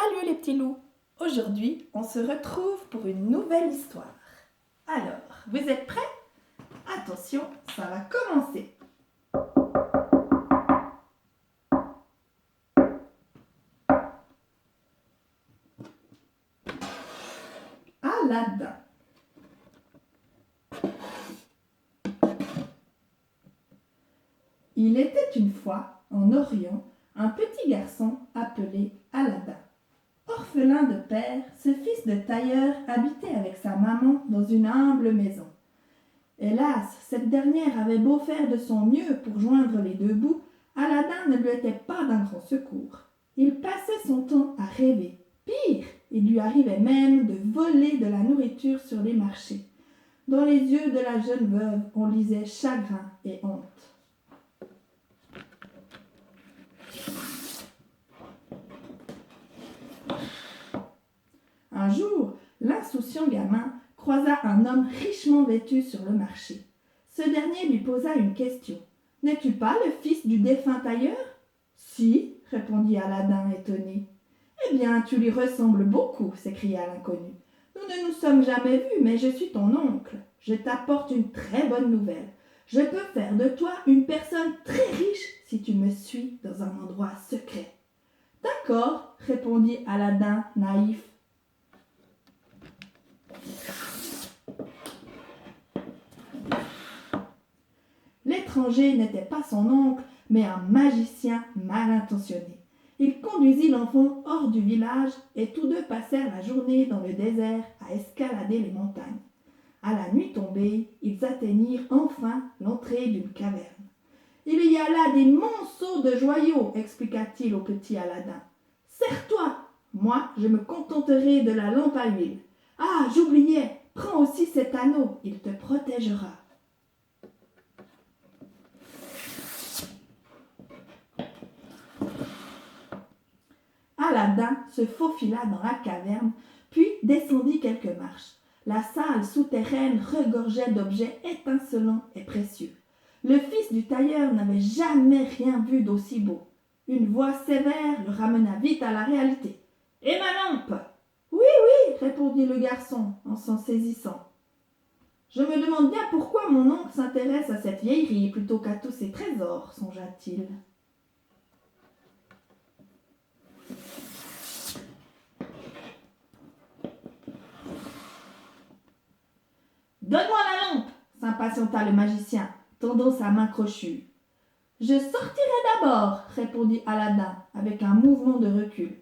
Salut les petits loups! Aujourd'hui, on se retrouve pour une nouvelle histoire. Alors, vous êtes prêts? Attention, ça va commencer. Aladdin. Il était une fois, en Orient, un petit garçon appelé Aladdin. Orphelin de père, ce fils de tailleur habitait avec sa maman dans une humble maison. Hélas, cette dernière avait beau faire de son mieux pour joindre les deux bouts, Aladdin ne lui était pas d'un grand secours. Il passait son temps à rêver. Pire, il lui arrivait même de voler de la nourriture sur les marchés. Dans les yeux de la jeune veuve, on lisait chagrin et honte. Un jour, l'insouciant gamin croisa un homme richement vêtu sur le marché. Ce dernier lui posa une question. « N'es-tu pas le fils du défunt tailleur ?»« Si, répondit Aladdin étonné. »« Eh bien, tu lui ressembles beaucoup, s'écria l'inconnu. Nous ne nous sommes jamais vus, mais je suis ton oncle. Je t'apporte une très bonne nouvelle. Je peux faire de toi une personne très riche si tu me suis dans un endroit secret. »« D'accord, répondit Aladdin naïf. L'étranger n'était pas son oncle, mais un magicien mal intentionné. Il conduisit l'enfant hors du village et tous deux passèrent la journée dans le désert à escalader les montagnes. À la nuit tombée, ils atteignirent enfin l'entrée d'une caverne. « Il y a là des monceaux de joyaux, expliqua-t-il au petit Aladdin. « Serre-toi, moi je me contenterai de la lampe à huile. Ah, j'oubliais, prends aussi cet anneau, il te protégera. » Aladdin se faufila dans la caverne, puis descendit quelques marches. La salle souterraine regorgeait d'objets étincelants et précieux. Le fils du tailleur n'avait jamais rien vu d'aussi beau. Une voix sévère le ramena vite à la réalité. « Et ma lampe ?»« Oui, oui, répondit le garçon en s'en saisissant. Je me demande bien pourquoi mon oncle s'intéresse à cette vieillerie plutôt qu'à tous ses trésors, songea-t-il. Donne-moi la lampe, s'impatienta le magicien, tendant sa main crochue. Je sortirai d'abord, répondit Aladdin avec un mouvement de recul.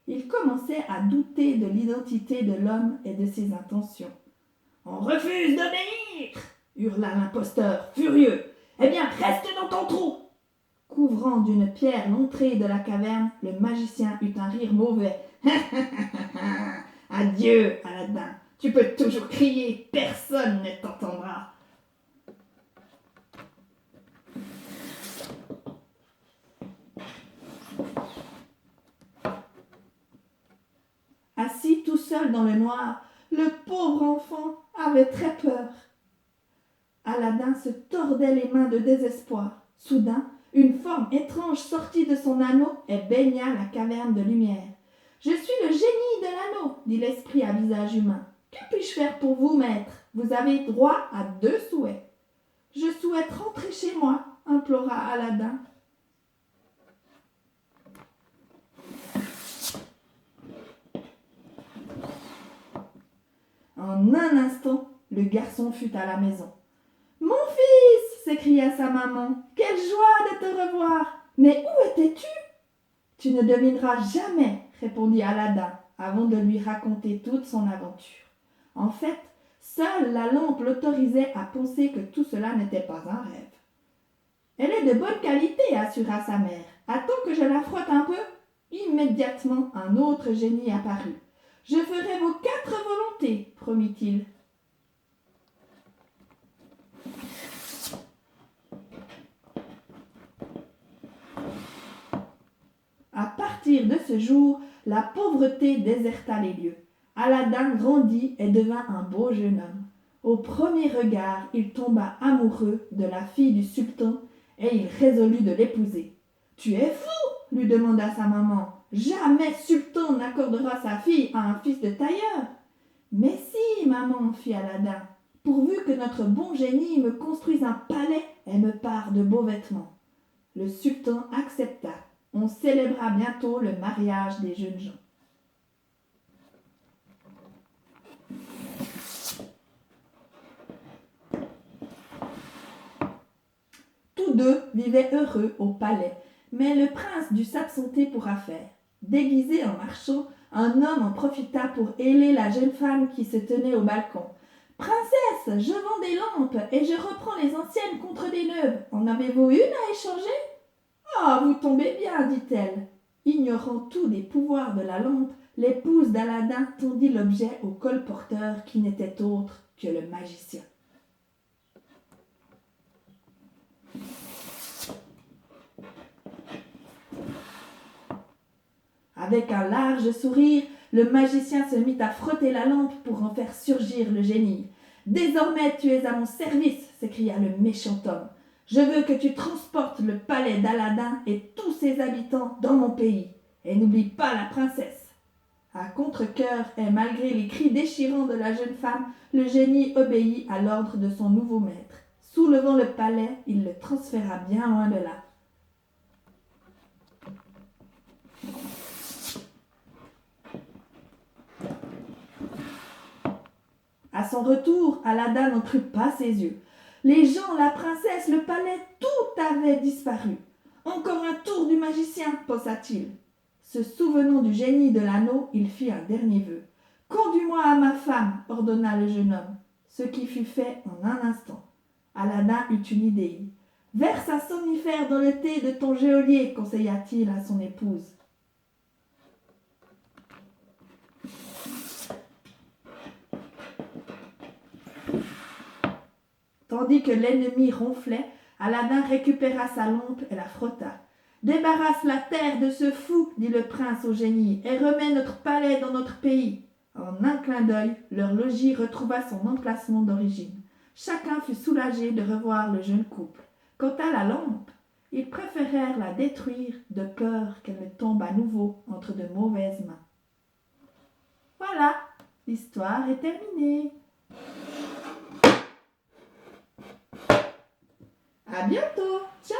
Il commençait à douter de l'identité de l'homme et de ses intentions. On refuse d'obéir, hurla l'imposteur, furieux. Eh bien, reste dans ton trou. Couvrant d'une pierre l'entrée de la caverne, le magicien eut un rire mauvais. Adieu, Aladdin. Tu peux toujours crier, personne ne t'entendra. Assis tout seul dans le noir, le pauvre enfant avait très peur. Aladdin se tordait les mains de désespoir. Soudain, une forme étrange sortit de son anneau et baigna la caverne de lumière. « Je suis le génie de l'anneau, dit l'esprit à visage humain. Que puis-je faire pour vous, maître? Vous avez droit à 2 souhaits. »« Je souhaite rentrer chez moi, implora Aladdin. » En un instant, le garçon fut à la maison. « Mon fils !» s'écria sa maman. « Quelle joie de te revoir! Mais où étais-tu ?»« Tu ne devineras jamais, » répondit Aladdin, avant de lui raconter toute son aventure. En fait, seule la lampe l'autorisait à penser que tout cela n'était pas un rêve. « Elle est de bonne qualité, » assura sa mère. « Attends que je la frotte un peu. » Immédiatement, un autre génie apparut. « Je ferai vos 4 volontés, promit-il. À partir de ce jour, la pauvreté déserta les lieux. Aladdin grandit et devint un beau jeune homme. Au premier regard, il tomba amoureux de la fille du sultan et il résolut de l'épouser. « Tu es fou ?» lui demanda sa maman. « Jamais sultan n'accorde accordera sa fille à un fils de tailleur. Mais si, maman, fit Aladin, pourvu que notre bon génie me construise un palais et me pare de beaux vêtements. Le sultan accepta. On célébra bientôt le mariage des jeunes gens. Tous deux vivaient heureux au palais, mais le prince dut s'absenter pour affaires. Déguisé en marchand, un homme en profita pour héler la jeune femme qui se tenait au balcon. « Princesse, je vends des lampes et je reprends les anciennes contre des neuves. En avez-vous une à échanger ?»« Ah, vous tombez bien, dit-elle. » Ignorant tout des pouvoirs de la lampe, l'épouse d'Aladin tendit l'objet au colporteur qui n'était autre que le magicien. Avec un large sourire, le magicien se mit à frotter la lampe pour en faire surgir le génie. « Désormais tu es à mon service, s'écria le méchant homme. Je veux que tu transportes le palais d'Aladin et tous ses habitants dans mon pays. Et n'oublie pas la princesse. » À contre-cœur et malgré les cris déchirants de la jeune femme, le génie obéit à l'ordre de son nouveau maître. Soulevant le palais, il le transféra bien loin de là. À son retour, Aladin n'en crut pas ses yeux. Les gens, la princesse, le palais, tout avait disparu. Encore un tour du magicien, pensa-t-il. Se souvenant du génie de l'anneau, il fit un dernier vœu. « Conduis-moi à ma femme, ordonna le jeune homme, ce qui fut fait en un instant. Aladin eut une idée. « Verse un somnifère dans le thé de ton geôlier, conseilla-t-il à son épouse. Tandis que l'ennemi ronflait, Aladin récupéra sa lampe et la frotta. « Débarrasse la terre de ce fou, dit le prince au génie, et remets notre palais dans notre pays. » En un clin d'œil, leur logis retrouva son emplacement d'origine. Chacun fut soulagé de revoir le jeune couple. Quant à la lampe, ils préférèrent la détruire de peur qu'elle ne tombe à nouveau entre de mauvaises mains. Voilà, l'histoire est terminée. À bientôt. Ciao.